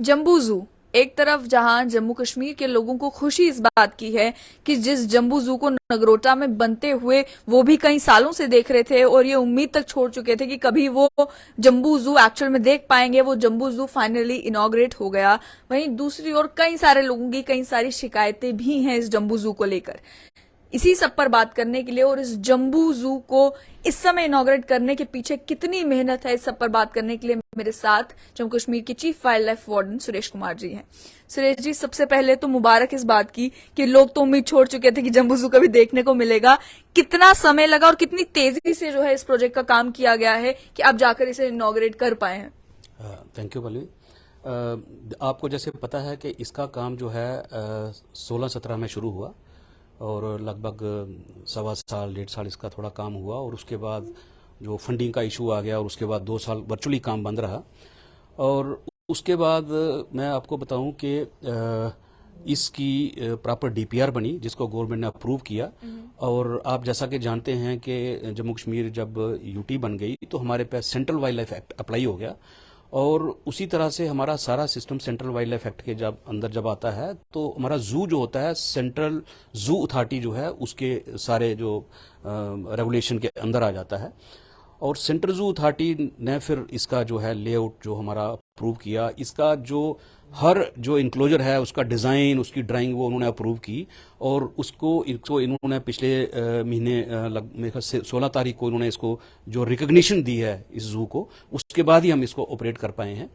जम्बू जू एक तरफ जहां जम्मू कश्मीर के लोगों को खुशी इस बात की है कि जिस जम्बू जू को नगरोटा में बनते हुए वो भी कई सालों से देख रहे थे और ये उम्मीद तक छोड़ चुके थे कि कभी वो जम्बू जू एक्चुअल में देख पाएंगे, वो जम्बू जू फाइनली इनॉग्रेट हो गया। वहीं दूसरी ओर कई सारे लोगों की कई सारी शिकायतें भी हैं इस जम्बू जू को लेकर। इसी सब पर बात करने के लिए और इस जम्बू जू को इस समय इनॉग्रेट करने के पीछे कितनी मेहनत है, इस सब पर बात करने के लिए मेरे साथ जम्मू कश्मीर के chief wild life warden Suresh Kumar ji हैं। सुरेश जी, सबसे पहले तो मुबारक इस बात की कि लोग तो उम्मीद छोड़ चुके थे कि जम्बू जू कभी देखने को मिलेगा। कितना समय लगा और कितनी तेजी से जो है इस प्रोजेक्ट का काम किया गया है कि आप जाकर इसे इनॉग्रेट कर पाए हैं? Thank you Pallavi. आपको जैसे पता है कि इसका काम जो है 16-17 में शुरू हुआ और लगभग 1.25 साल 1.5 साल इसका थोड़ा काम हुआ और उसके बाद जो फंडिंग का इशू आ गया और उसके बाद 2 साल वर्चुअली काम बंद रहा। और उसके बाद मैं आपको बताऊं कि इसकी प्रॉपर डीपीआर बनी जिसको गवर्नमेंट ने अप्रूव किया। और आप जैसा कि जानते हैं कि जम्मू कश्मीर जब यूटी बन गई तो हमारे पास central wild life act apply हो गया और उसी तरह से हमारा सारा system central wild life act के जब आता है तो हमारा जू जो होता है सेंट्रल जू अथॉरिटी जो है उसके सारे जो रेगुलेशन के अंदर आ जाता है। और सेंट्रल जू अथॉरिटी ने फिर इसका जो है लेआउट जो हमारा अप्रूव किया, इसका जो हर जो इंक्लोजर है उसका डिज़ाइन उसकी ड्राइंग वो उन्होंने अप्रूव की और इसको इन्होंने पिछले महीने मेरे ख्याल से 16 तारीख को इन्होंने इसको जो रिकग्निशन दी है इस जू को, उसके बाद ही हम इसको ऑपरेट कर पाए हैं।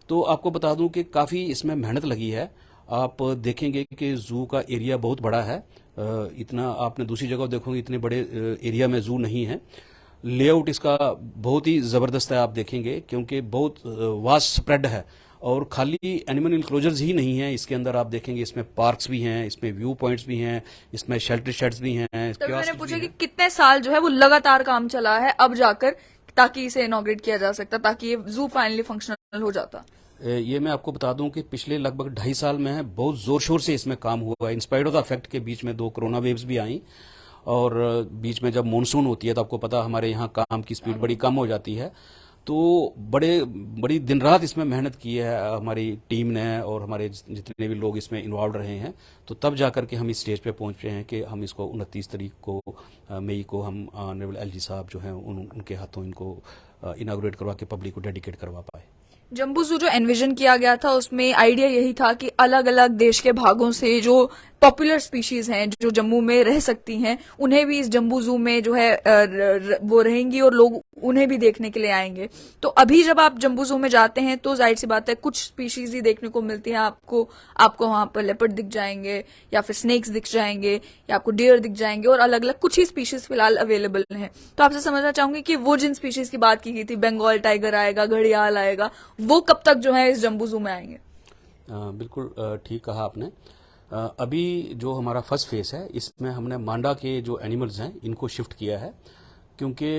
तो आपको बता दूं कि काफ़ी इसमें मेहनत लगी है। आप देखेंगे कि जू का एरिया बहुत बड़ा है, इतना आपने दूसरी जगह देखोगे इतने बड़े एरिया में जू नहीं है। लेआउट इसका बहुत ही ज़बरदस्त है, आप देखेंगे, क्योंकि बहुत वास्ट स्प्रेड है और खाली एनिमल इंक्लोजर्स ही नहीं है इसके अंदर। आप देखेंगे इसमें पार्क्स भी हैं, इसमें व्यू पॉइंट्स भी हैं, इसमें शेल्टर शेड्स भी हैं। तो मैंने पूछा कि कितने साल जो है वो लगातार काम चला है अब जाकर ताकि इसे इनॉग्रेट किया जा सकता, ताकि ये जू फाइनली फंक्शनल हो जाता। ये मैं आपको बता दूं कि पिछले लगभग 2.5 साल में बहुत जोर शोर से इसमें काम हुआ है। इंस्पायर्ड ऑफ द फैक्ट के बीच में 2 कोरोना वेव्स भी आई और बीच में जब मानसून होती है तो आपको पता हमारे यहाँ काम की स्पीड बड़ी कम हो जाती है। तो बड़ी दिन रात इसमें मेहनत की है हमारी टीम ने और हमारे जितने भी लोग इसमें इन्वॉल्व रहे हैं। तो तब जाकर के हम इस स्टेज पे पहुंचे हैं कि हम इसको 29 तारीख को मई को हम ऑनरेबल एलजी साहब जो हैं उनके हाथों इनको इनाग्रेट करवा के पब्लिक को डेडिकेट करवा पाए। जम्बू जू जो एनविजन किया गया था उसमें आइडिया यही था कि अलग अलग देश के भागों से जो पॉपुलर स्पीशीज हैं जो जम्मू में रह सकती हैं उन्हें भी इस जम्बू जू में जो है वो रहेंगी और लोग उन्हें भी देखने के लिए आएंगे। तो अभी जब आप जम्बू जू में जाते हैं तो जाहिर सी बात है कुछ स्पीशीज ही देखने को मिलती हैं आपको वहां पर लेपर्ड दिख जाएंगे या फिर स्नेक्स दिख जाएंगे या आपको डियर दिख जाएंगे और अलग अलग कुछ ही स्पीशीज फिलहाल अवेलेबल हैं। तो आपसे समझना चाहूंगी कि वो जिन स्पीशीज की बात की गई थी, बंगाल टाइगर आएगा, घड़ियाल आएगा, वो कब तक जो है इस जम्बू जू में आएंगे? बिल्कुल ठीक कहा आपने। अभी जो हमारा फर्स्ट फेज है इसमें हमने मांडा के जो एनिमल्स हैं इनको शिफ्ट किया है, क्योंकि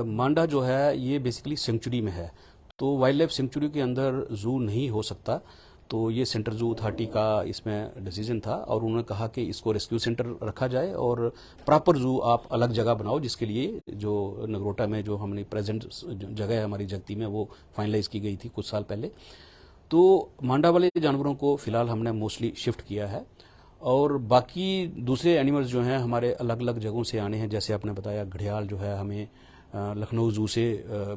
मांडा जो है ये बेसिकली सेंचुरी में है तो वाइल्ड लाइफ सेंचुरी के अंदर जू नहीं हो सकता। तो ये सेंट्रल जू अथॉरिटी का इसमें डिसीजन था और उन्होंने कहा कि इसको रेस्क्यू सेंटर रखा जाए और प्रॉपर जू आप अलग जगह बनाओ, जिसके लिए जो नगरोटा में जो हमने प्रेजेंट जगह है हमारी जगती में वो फाइनलाइज की गई थी कुछ साल पहले। तो मांडा वाले जानवरों को फिलहाल हमने मोस्टली शिफ्ट किया है और बाकी दूसरे एनिमल्स जो हैं हमारे अलग अलग जगहों से आने हैं। जैसे आपने बताया घड़ियाल जो है हमें लखनऊ जू से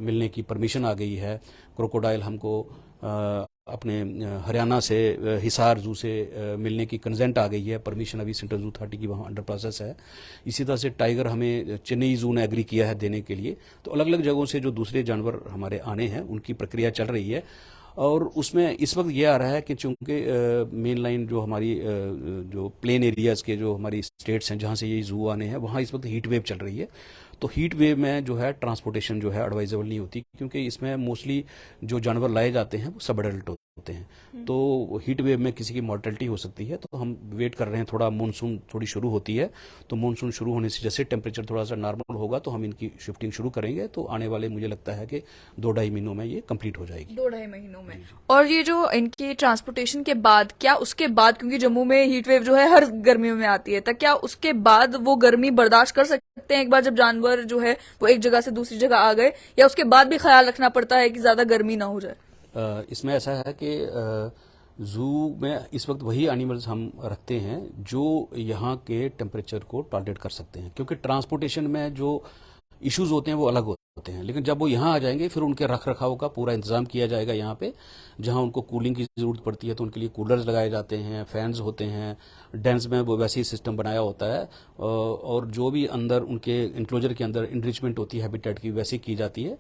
मिलने की परमिशन आ गई है। क्रोकोडाइल हमको अपने हरियाणा से हिसार जू से मिलने की कंसेंट आ गई है, परमिशन अभी सेंट्रल जू अथॉरिटी की वहाँ अंडर प्रोसेस है। इसी तरह से टाइगर हमें चेन्नई जू ने एग्री किया है देने के लिए। तो अलग अलग जगहों से जो दूसरे जानवर हमारे आने हैं उनकी प्रक्रिया चल रही है और उसमें इस वक्त ये आ रहा है कि चूंकि मेन लाइन जो हमारी जो प्लेन एरियाज के जो हमारी स्टेट्स हैं जहाँ से ये जू आने हैं वहाँ इस वक्त हीट वेव चल रही है। तो हीट वेव में जो है ट्रांसपोर्टेशन जो है एडवाइजेबल नहीं होती, क्योंकि इसमें मोस्टली जो जानवर लाए जाते हैं वो सब एडल्ट होते हैं। तो हीट वेव में किसी की मॉर्टेलिटी हो सकती है। तो हम वेट कर रहे हैं, थोड़ा मानसून थोड़ी शुरू होती है तो मानसून शुरू होने से जैसे टेम्परेचर थोड़ा सा नॉर्मल होगा तो हम इनकी शिफ्टिंग शुरू करेंगे। तो आने वाले मुझे लगता है कि 2-2.5 महीनों में ये कंप्लीट हो जाएगी। 2-2.5 महीनों में। और ये जो इनकी ट्रांसपोर्टेशन के बाद, क्या उसके बाद, क्योंकि जम्मू में हीट वेव जो है हर गर्मियों में आती है, तो क्या उसके बाद वो गर्मी बर्दाश्त कर सकते हैं एक बार जब जानवर जो है वो एक जगह से दूसरी जगह आ गए, या उसके बाद भी ख्याल रखना पड़ता है कि ज्यादा गर्मी ना हो जाए? इसमें ऐसा है कि जू में इस वक्त वही एनिमल्स हम रखते हैं जो यहाँ के टेम्परेचर को टॉलरेट कर सकते हैं, क्योंकि ट्रांसपोर्टेशन में जो इश्यूज होते हैं वो अलग होते हैं। लेकिन जब वो यहाँ आ जाएंगे फिर उनके रख रखाव का पूरा इंतजाम किया जाएगा यहाँ पे। जहाँ उनको कूलिंग की जरूरत पड़ती है तो उनके लिए कूलर्स लगाए जाते हैं, फैंस होते हैं, डेंस में वो वैसे ही सिस्टम बनाया होता है, और जो भी अंदर उनके इंक्लोजर के अंदर इनरिचमेंट होती है हैबिटेट की वैसे की जाती है।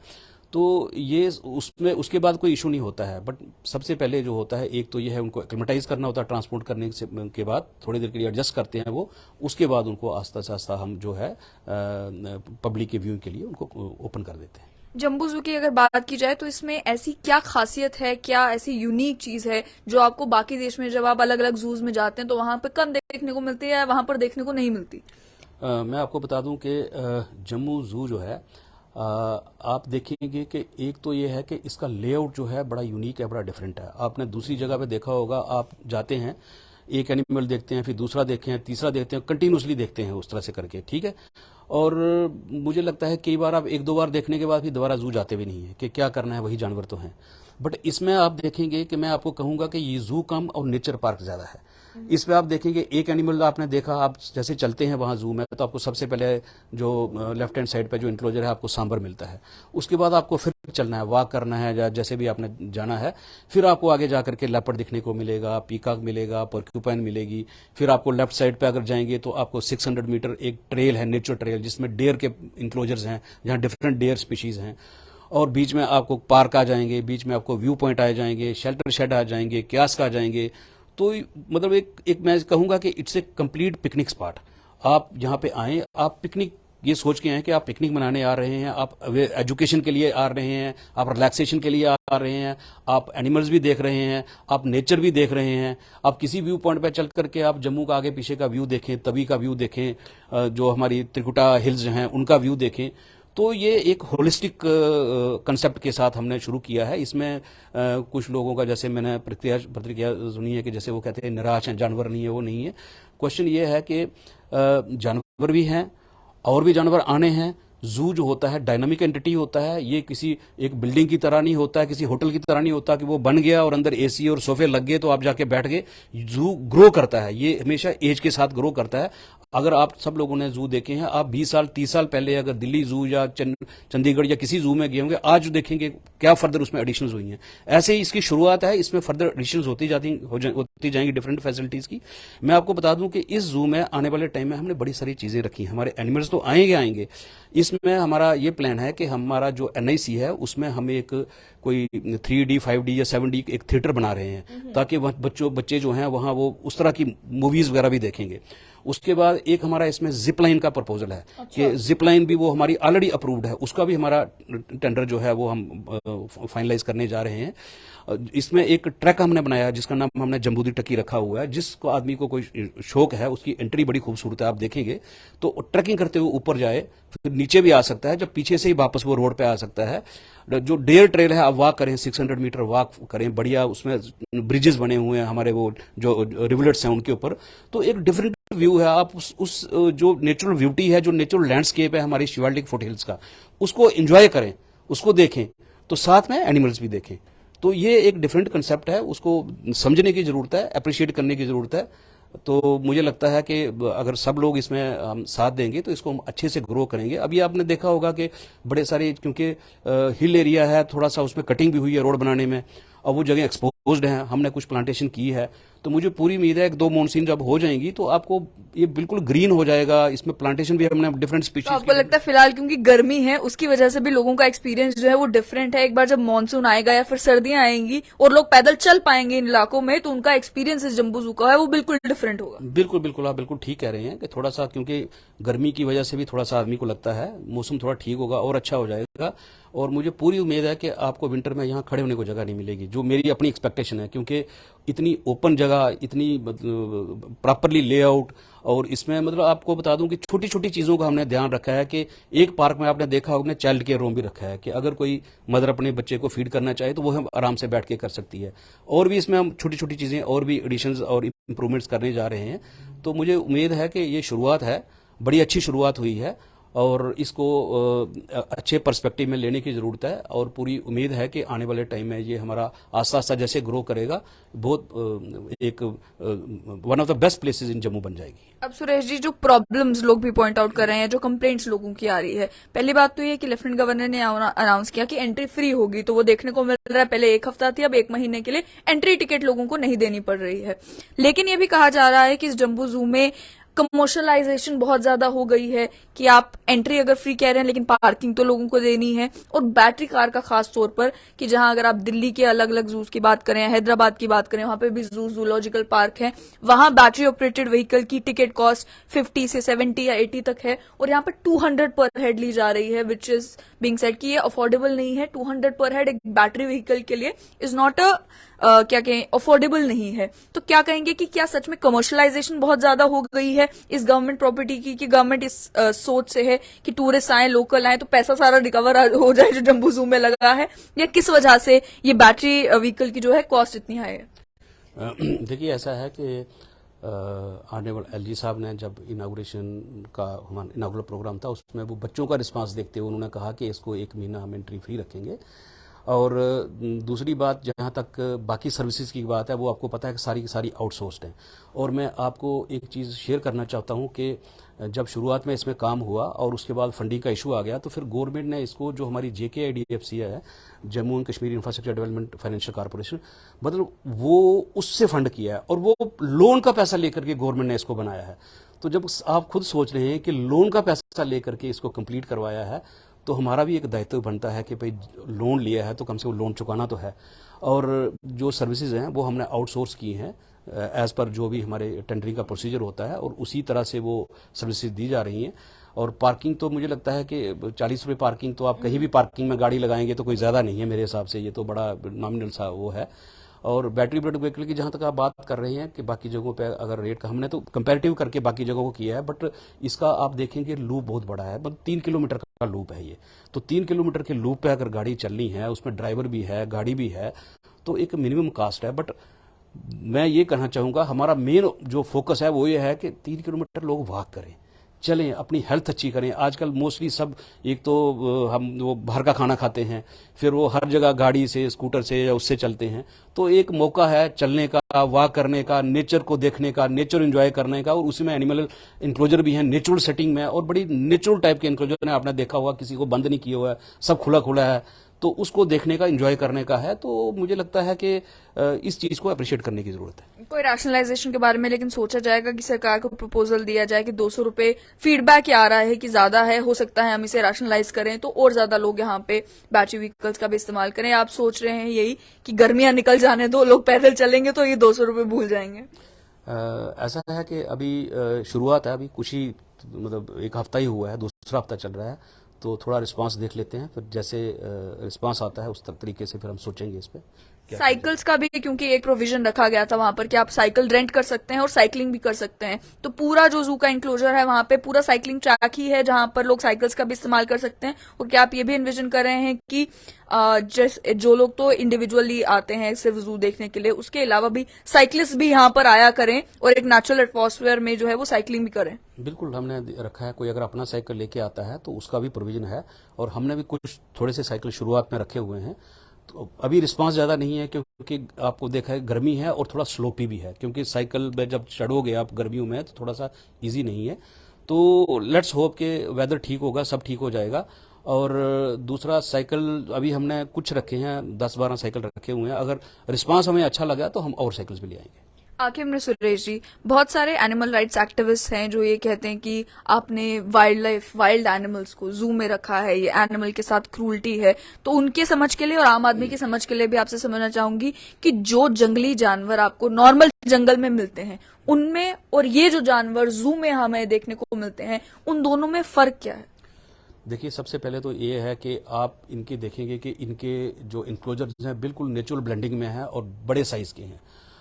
तो ये उसमें उसके बाद कोई इशू नहीं होता है। बट सबसे पहले जो होता है एक तो ये है उनको एक्लिमेटाइज करना होता है, ट्रांसपोर्ट करने के बाद थोड़ी देर के लिए एडजस्ट करते हैं वो, उसके बाद उनको आस्ता से आस्ता हम जो है पब्लिक के व्यू के लिए उनको ओपन कर देते हैं। जम्बू जू की अगर बात की जाए तो इसमें ऐसी क्या खासियत है, क्या ऐसी यूनिक चीज है जो आपको बाकी देश में जब आप अलग अलग जूज में जाते हैं तो वहां पर कम देखने को मिलती है या वहां पर देखने को नहीं मिलती? मैं आपको बता दूं कि जम्मू जू जो है, आप देखेंगे कि एक तो ये है कि इसका लेआउट जो है बड़ा यूनिक है, बड़ा डिफरेंट है। आपने दूसरी जगह पे देखा होगा, आप जाते हैं एक एनिमल देखते हैं, फिर दूसरा देखते हैं, तीसरा देखते हैं, कंटिन्यूसली देखते हैं उस तरह से करके, ठीक है। और मुझे लगता है कई बार आप एक दो बार देखने के बाद फिर दोबारा जू जाते भी नहीं है कि क्या करना है, वही जानवर तो हैं। बट इसमें आप देखेंगे कि मैं आपको कहूंगा कि ये जू कम और नेचर पार्क ज्यादा है। इसमें आप देखेंगे एक एनिमल आपने देखा, आप जैसे चलते हैं वहां जू में तो आपको सबसे पहले जो लेफ्ट हैंड साइड पे जो इंक्लोजर है आपको सांबर मिलता है। उसके बाद आपको फिर चलना है, वॉक करना है, या जैसे भी आपने जाना है, फिर आपको आगे जाकर के लेपर्ड दिखने को मिलेगा, पीकॉक मिलेगा, पर्क्यूपाइन मिलेगी। फिर आपको लेफ्ट साइड पे अगर जाएंगे तो आपको 600 मीटर एक ट्रेल है, नेचर ट्रेल, जिसमें डेयर के इंक्लोजर्स हैं, जहां डिफरेंट डेयर स्पीशीज हैं। और बीच में आपको पार्क आ जाएंगे, बीच में आपको व्यू पॉइंट आ जाएंगे, शेल्टर शेड आ जाएंगे, कियास्क आ जाएंगे। तो मतलब एक मैं कहूंगा कि it's a complete picnic spot. आप यहाँ पे आए, आप पिकनिक ये सोच के आए कि आप पिकनिक मनाने आ रहे हैं, आप एजुकेशन के लिए आ रहे हैं, आप रिलैक्सेशन के लिए आ रहे हैं, आप एनिमल्स भी देख रहे हैं, आप नेचर भी देख रहे हैं। आप किसी व्यू पॉइंट पे चल करके आप जम्मू का आगे पीछे का व्यू देखें, तवी का व्यू देखें, जो हमारी त्रिकुटा हिल्स हैं उनका व्यू देखें। तो ये एक होलिस्टिक कंसेप्ट के साथ हमने शुरू किया है। इसमें कुछ लोगों का, जैसे मैंने प्रतिक्रिया सुनी है कि जैसे वो कहते हैं निराश हैं, जानवर नहीं है, वो नहीं है। क्वेश्चन ये है कि जानवर भी हैं और भी जानवर आने हैं। जू जो होता है डायनामिक एंटिटी होता है, ये किसी एक बिल्डिंग की तरह नहीं होता है, किसी होटल की तरह नहीं होता कि वो बन गया और अंदर एसी और सोफे लग गए तो आप जाके बैठ गए। जू ग्रो करता है, ये हमेशा एज के साथ ग्रो करता है। अगर आप सब लोगों ने जू देखे हैं, आप 20 साल 30 साल पहले अगर दिल्ली जू या चंडीगढ़ या किसी जू में गए होंगे, आज देखेंगे क्या फर्दर उसमें एडिशंस हुई हैं। ऐसे ही इसकी शुरुआत है, इसमें फर्दर एडिशंस होती जाएंगी डिफरेंट फैसिलिटीज की। मैं आपको बता दूं कि इस जू में आने वाले टाइम में हमने बड़ी सारी चीजें रखी हैं। हमारे एनिमल्स तो आएंगे। इसमें हमारा ये प्लान है कि हमारा जो NIC है उसमें हम एक कोई 3D 5D या 7D एक थिएटर बना रहे हैं, ताकि बच्चे जो हैं वहां वो उस तरह की मूवीज वगैरह भी देखेंगे। उसके बाद एक हमारा इसमें जिप लाइन का प्रपोजल है। कि जिप लाइन भी वो हमारी ऑलरेडी अप्रूव्ड है, उसका भी हमारा टेंडर जो है वो हम फाइनलाइज करने जा रहे हैं। इसमें एक ट्रैक हमने बनाया जिसका नाम हमने जम्बूदी टकी रखा हुआ है। जिसको आदमी को कोई शौक है, उसकी एंट्री बड़ी खूबसूरत है, आप देखेंगे तो ट्रैकिंग करते हुए ऊपर जाए, फिर नीचे भी आ सकता है, जब पीछे से ही वापस वो रोड पे आ सकता है। जो डेयर ट्रेल है, आप वॉक करें, 600 मीटर वॉक करें, बढ़िया। उसमें ब्रिजेस बने हुए हैं हमारे, वो जो रिवलेट्स हैं उनके ऊपर। तो एक डिफरेंट व्यू है। आप उस जो नेचुरल ब्यूटी है, जो नेचुरल लैंडस्केप है हमारी शिवालिक फुटहिल्स का, उसको एंजॉय करें, उसको देखें, तो साथ में एनिमल्स भी देखें। तो ये एक डिफरेंट कंसेप्ट है, उसको समझने की जरूरत है, अप्रिशिएट करने की जरूरत है। तो मुझे लगता है कि अगर सब लोग इसमें हम साथ देंगे तो इसको हम अच्छे से ग्रो करेंगे। अभी आपने देखा होगा कि बड़े सारे, क्योंकि हिल एरिया है, थोड़ा सा उसमें कटिंग भी हुई है रोड बनाने में, और वो जगह एक्सपोज्ड है, हमने कुछ प्लांटेशन की है। तो मुझे पूरी उम्मीद है एक दो मॉनसून जब हो जाएंगी तो आपको ये बिल्कुल ग्रीन हो जाएगा। इसमें प्लांटेशन भी हमने डिफरेंट स्पीशीज। तो आपको लगता है फिलहाल क्योंकि गर्मी है उसकी वजह से भी लोगों का एक्सपीरियंस जो है वो डिफरेंट है? एक बार जब मानसून आएगा या फिर सर्दियां आएंगी और लोग पैदल चल पाएंगे इन इलाकों में, तो उनका एक्सपीरियंस इस जम्बू जू का है वो बिल्कुल डिफरेंट होगा। बिल्कुल बिल्कुल, आप बिल्कुल ठीक कह रहे हैं कि थोड़ा सा, क्योंकि गर्मी की वजह से भी थोड़ा सा आदमी को लगता है मौसम थोड़ा ठीक होगा और अच्छा हो जाएगा। और मुझे पूरी उम्मीद है कि आपको विंटर में यहाँ खड़े होने को जगह नहीं मिलेगी, जो मेरी अपनी एक्सपेक्टेशन है। क्योंकि इतनी ओपन जगह, इतनी प्रॉपरली लेआउट, और इसमें मतलब आपको बता दूं कि छोटी छोटी चीजों का हमने ध्यान रखा है। कि एक पार्क में आपने देखा होगा चाइल्ड केयर रूम भी रखा है, कि अगर कोई मदर अपने बच्चे को फीड करना चाहे तो वो हम आराम से बैठ के कर सकती है। और भी इसमें हम छोटी छोटी चीजें और भी एडिशंस और इंप्रूवमेंट्स करने जा रहे हैं। तो मुझे उम्मीद है कि ये शुरुआत है, बड़ी अच्छी शुरुआत हुई है। और इसको अच्छे पर्सपेक्टिव में लेने की ज़रूरत है और पूरी उम्मीद है कि आने वाले टाइम में ये हमारा आस्ता आस्ता जैसे ग्रो करेगा, बहुत एक one of the best places in Jammu बन जाएगी। अब सुरेश जी, जो प्रॉब्लम्स लोग भी पॉइंट आउट कर रहे हैं, जो कंप्लेंट्स लोगों की आ रही है, पहली बात तो ये कि लेफ्टिनेंट गवर्नर ने अनाउंस किया कि एंट्री फ्री होगी, तो वो देखने को मिल रहा है। पहले 1 हफ्ता थी, अब 1 महीने के लिए एंट्री टिकट लोगों को नहीं देनी पड़ रही है। लेकिन ये भी कहा जा रहा है कि इस जम्बू जू में कमर्शलाइजेशन बहुत ज्यादा हो गई है कि आप एंट्री अगर फ्री कह रहे हैं लेकिन पार्किंग तो लोगों को देनी है। और बैटरी कार का खास तौर पर कि जहां अगर आप दिल्ली के अलग अलग जूस की बात करें, हैदराबाद की बात करें, वहां पे भी जूलॉजिकल पार्क है, वहां बैटरी ऑपरेटेड व्हीकल की टिकट कॉस्ट 50 से 70 या 80 तक है और यहाँ पे 200 पर हेड ली जा रही है, विच इज बीइंग सेड कि ये अफोर्डेबल नहीं है। 200 पर हेड एक बैटरी व्हीकल के लिए इज नॉट क्या कहें, अफोर्डेबल नहीं है। तो क्या कहेंगे कि क्या सच में कमर्शलाइजेशन बहुत ज्यादा हो गई है इस गवर्नमेंट प्रॉपर्टी की, कि गवर्नमेंट इस सोच से है कि टूरिस्ट आए, लोकल आए तो पैसा सारा रिकवर हो जाए जो जम्बू जू में लगा है, या किस वजह से ये बैटरी व्हीकल की जो है कॉस्ट इतनी हाई है? देखिए, ऐसा है कि आने वाले एलजी साहब ने जब इनाग्रेशन का हमारा इनाग्रल प्रोग्राम था, उसमें वो बच्चों का रिस्पांस देखते हुए उन्होंने कहा कि इसको 1 महीना हम एंट्री फ्री रखेंगे। और दूसरी बात, जहाँ तक बाकी सर्विसेज की बात है, वो आपको पता है कि सारी की सारी आउटसोर्स्ड हैं। और मैं आपको एक चीज़ शेयर करना चाहता हूँ कि जब शुरुआत में इसमें काम हुआ और उसके बाद फंडिंग का इशू आ गया, तो फिर गवर्नमेंट ने इसको, जो हमारी JKIDFC है, Jammu and Kashmir infrastructure development financial corporation, मतलब वो उससे फंड किया है और वो लोन का पैसा लेकर के गवर्नमेंट ने इसको बनाया है। तो जब आप खुद सोच रहे हैं कि लोन का पैसा लेकर के इसको कंप्लीट करवाया है, तो हमारा भी एक दायित्व बनता है कि भाई लोन लिया है तो कम से कम लोन चुकाना तो है। और जो सर्विसेज हैं वो हमने आउटसोर्स की हैं एज पर जो भी हमारे टेंडरिंग का प्रोसीजर होता है, और उसी तरह से वो सर्विसेज दी जा रही हैं। और पार्किंग तो मुझे लगता है कि 40 रुपये पार्किंग तो आप कहीं भी पार्किंग में गाड़ी लगाएंगे तो कोई ज़्यादा नहीं है मेरे हिसाब से, ये तो बड़ा नॉमिनल सा वो है। और बैटरी ब्लड व्हीकल की जहाँ तक आप बात कर रहे हैं कि बाकी जगहों पे अगर रेट का, हमने तो कंपैरेटिव करके बाकी जगहों को किया है, बट इसका आप देखेंगे लूप बहुत बड़ा है, मतलब 3 किलोमीटर का लूप है ये। तो 3 किलोमीटर के लूप पे अगर गाड़ी चलनी है, उसमें ड्राइवर भी है, गाड़ी भी है, तो एक मिनिमम कास्ट है। बट मैं ये कहना चाहूँगा, हमारा मेन जो फोकस है वो ये है कि 3 किलोमीटर लोग वॉक करें, चलें, अपनी हेल्थ अच्छी करें। आजकल मोस्टली सब, एक तो हम वो बाहर का खाना खाते हैं, फिर वो हर जगह गाड़ी से, स्कूटर से या उससे चलते हैं। तो एक मौका है चलने का, वॉक करने का, नेचर को देखने का, नेचर एंजॉय करने का। और उसी में एनिमल इंक्लोजर भी है, नेचुरल सेटिंग में, और बड़ी नेचुरल टाइप के इंक्लोजर है। आपने देखा होगा, किसी को बंद नहीं किया हुआ है, सब खुला खुला है, तो उसको देखने का, एंजॉय करने का है। तो मुझे लगता है कि इस चीज़ को अप्रिशिएट करने की जरूरत है। कोई रैशनलाइजेशन के बारे में लेकिन सोचा जाएगा कि सरकार को प्रपोजल दिया जाए कि 200 रुपए, फीडबैक आ रहा है कि ज्यादा है, हो सकता है हम इसे रैशनलाइज करें तो और ज्यादा लोग यहाँ पे बैटरी व्हीकल्स का भी इस्तेमाल करें। आप सोच रहे हैं यही कि गर्मियां निकल जाने दो, लोग पैदल चलेंगे तो ये 200 रुपए भूल जाएंगे? ऐसा है कि अभी शुरुआत है, अभी कुछ ही, मतलब 1 हफ्ता ही हुआ है, दूसरा हफ्ता चल रहा है, तो थोड़ा रिस्पांस देख लेते हैं, फिर जैसे रिस्पांस आता है उस तरीके से फिर हम सोचेंगे इस पे। साइकिल्स का भी क्योंकि एक प्रोविजन रखा गया था वहां पर कि आप साइकिल रेंट कर सकते हैं और साइकिलिंग भी कर सकते हैं, तो पूरा जो जू का इंक्लोजर है वहां पे पूरा साइकिलिंग ट्रैक ही है जहां पर लोग साइकिल्स का भी इस्तेमाल कर सकते हैं। और क्या आप ये भी इन्विजन कर रहे हैं कि जो लोग तो इंडिविजुअली आते हैं सिर्फ जू देखने के लिए, उसके अलावा भी साइकिलिस्ट भी यहाँ पर आया करें और एक नेचुरल एटमॉस्फेयर में जो है वो साइकिलिंग भी करें? बिल्कुल, हमने रखा है, कोई अगर अपना साइकिल लेके आता है तो उसका भी प्रोविजन है। और हमने भी कुछ थोड़े से साइकिल शुरुआत में रखे हुए हैं। तो अभी रिस्पांस ज़्यादा नहीं है, क्योंकि आपको देखा है गर्मी है और थोड़ा स्लोपी भी है, क्योंकि साइकिल में जब चढ़ोगे आप गर्मियों में तो थोड़ा सा इजी नहीं है। तो लेट्स होप कि वेदर ठीक होगा, सब ठीक हो जाएगा। और दूसरा, साइकिल अभी हमने कुछ रखे हैं, 10-12 साइकिल रखे हुए हैं। अगर रिस्पांस हमें अच्छा लगा तो हम और साइकिल्स भी ले आएंगे। आखिर में सुरेश जी, बहुत सारे एनिमल राइट्स एक्टिविस्ट हैं जो ये कहते हैं कि आपने वाइल्ड एनिमल्स को जू में रखा है, ये एनिमल के साथ क्रूल्टी है। तो उनके समझ के लिए और आम आदमी की समझ के लिए भी आपसे समझना चाहूंगी कि जो जंगली जानवर आपको नॉर्मल जंगल में मिलते हैं उनमें और ये जो जानवर जू में हमें देखने को मिलते हैं, उन दोनों में फर्क क्या है? देखिए, सबसे पहले तो ये है कि आप इनके देखेंगे कि इनके जो इंक्लोजर्स हैं बिल्कुल नेचुरल ब्लेंडिंग में है और बड़े साइज के हैं।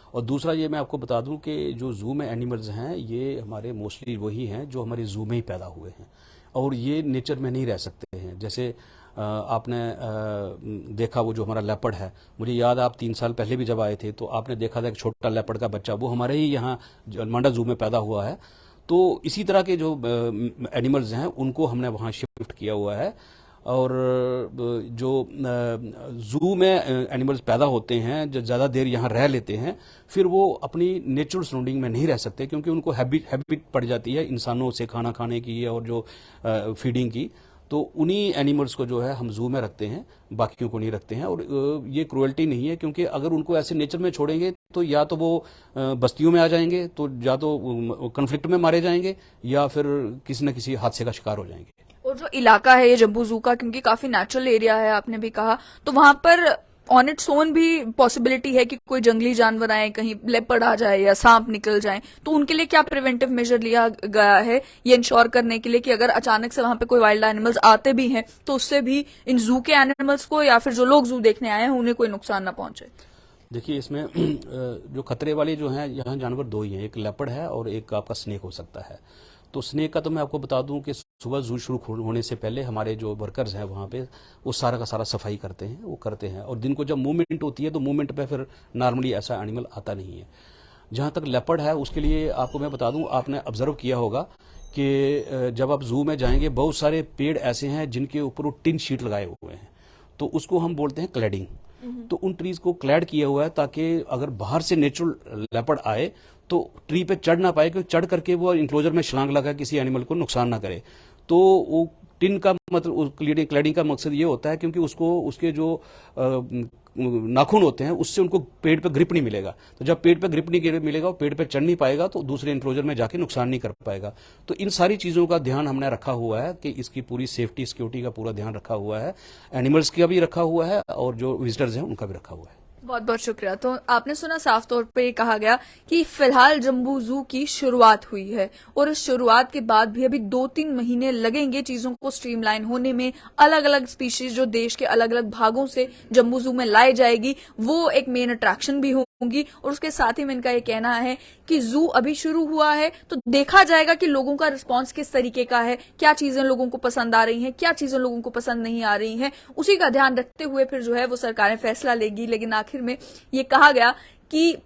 और दूसरा ये मैं आपको बता दूं कि जो जू में एनिमल्स हैं ये हमारे मोस्टली वही हैं जो हमारे जू में ही पैदा हुए हैं, और ये नेचर में नहीं रह सकते हैं। जैसे आपने देखा वो जो हमारा लेपर्ड है, मुझे याद है आप 3 साल पहले भी जब आए थे तो आपने देखा था एक छोटा लेपर्ड का बच्चा, वो हमारे ही यहाँ मांडा जू में पैदा हुआ है। तो इसी तरह के जो एनिमल्स हैं उनको हमने वहाँ शिफ्ट किया हुआ है। और जो जू में एनिमल्स पैदा होते हैं, जो ज़्यादा देर यहाँ रह लेते हैं, फिर वो अपनी नेचुरल सराउंडिंग में नहीं रह सकते, क्योंकि उनको हैबिट पड़ जाती है इंसानों से खाना खाने की और जो फीडिंग की। तो उन्हीं एनिमल्स को जो है हम जू में रखते हैं, बाकियों को नहीं रखते हैं। और ये क्रुएल्टी नहीं है, क्योंकि अगर उनको ऐसे नेचर में छोड़ेंगे तो या तो वो बस्तियों में आ जाएंगे, तो या तो कन्फ्लिक्ट में मारे जाएंगे, या फिर किसी न किसी हादसे का शिकार हो जाएंगे। और जो इलाका है ये जम्बू जू का, क्योंकि काफी नेचुरल एरिया है आपने भी कहा, तो वहां पर ऑन इट्स ओन भी पॉसिबिलिटी है कि कोई जंगली जानवर आए, कहीं लेपर्ड आ जाए या सांप निकल जाए, तो उनके लिए क्या प्रिवेंटिव मेजर लिया गया है ये इंश्योर करने के लिए कि अगर अचानक से वहां पे कोई वाइल्ड एनिमल्स आते भी हैं तो उससे भी इन जू के एनिमल्स को या फिर जो लोग जू देखने आए हैं उन्हें कोई नुकसान ना पहुंचे? देखिए, इसमें जो खतरे वाले जो हैं यहाँ जानवर दो ही हैं, एक लेपर्ड है और एक आपका स्नेक हो सकता है। तो स्नेक का तो मैं आपको बता दूं कि सुबह जू शुरू होने से पहले हमारे जो वर्कर्स हैं वहाँ पे वो सारा का सारा सफाई करते हैं, वो करते हैं। और दिन को जब मूवमेंट होती है तो मूवमेंट पे फिर नॉर्मली ऐसा एनिमल आता नहीं है। जहाँ तक लेपर्ड है उसके लिए आपको मैं बता दूं, आपने ऑब्जर्व किया होगा कि जब आप जू में जाएंगे बहुत सारे पेड़ ऐसे हैं जिनके ऊपर वो टिन शीट लगाए हुए हैं, तो उसको हम बोलते हैं क्लैडिंग। तो उन ट्रीज को क्लैड किया हुआ है ताकि अगर बाहर से नेचुरल लेपर्ड आए तो ट्री पे चढ़ ना पाए, क्योंकि चढ़ करके वो इंक्लोजर में छलांग लगा किसी एनिमल को नुकसान ना करे। तो वो टिन का मतलब क्लैडिंग का मकसद ये होता है, क्योंकि उसको उसके जो नाखून होते हैं उससे उनको पेड़ पे ग्रिप नहीं मिलेगा। तो जब पेड़ पे ग्रिप नहीं मिलेगा, वो पेड़ पे चढ़ नहीं पाएगा, तो दूसरे इंक्लोजर में जाके नुकसान नहीं कर पाएगा। तो इन सारी चीजों का ध्यान हमने रखा हुआ है कि इसकी पूरी सेफ्टी सिक्योरिटी का पूरा ध्यान रखा हुआ है, एनिमल्स का भी रखा हुआ है और जो विजिटर्स हैं उनका भी रखा हुआ है। बहुत बहुत शुक्रिया। तो आपने सुना, साफ तौर पे ये कहा गया कि फिलहाल जम्बू जू की शुरुआत हुई है और इस शुरुआत के बाद भी अभी 2-3 महीने लगेंगे चीजों को स्ट्रीमलाइन होने में। अलग अलग स्पीशीज जो देश के अलग अलग भागों से जम्बू जू में लाई जाएगी वो एक मेन अट्रैक्शन भी होंगी। और उसके साथ ही में इनका ये कहना है कि जू अभी शुरू हुआ है तो देखा जाएगा कि लोगों का रिस्पांस किस तरीके का है, क्या चीजें लोगों को पसंद आ रही हैं, क्या चीजें लोगों को पसंद नहीं आ रही हैं। उसी का ध्यान रखते हुए फिर जो है वो सरकारें फैसला लेगी। लेकिन आखिर में ये कहा गया कि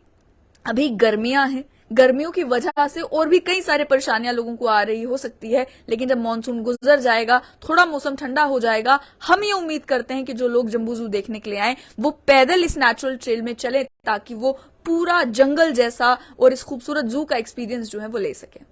अभी गर्मियां हैं, गर्मियों की वजह से और भी कई सारे परेशानियां लोगों को आ रही हो सकती है, लेकिन जब मानसून गुजर जाएगा, थोड़ा मौसम ठंडा हो जाएगा, हम ये उम्मीद करते हैं कि जो लोग जम्बू जू देखने के लिए आए वो पैदल इस नेचुरल ट्रेल में चले ताकि वो पूरा जंगल जैसा और इस खूबसूरत जू का एक्सपीरियंस जो है वो ले सके।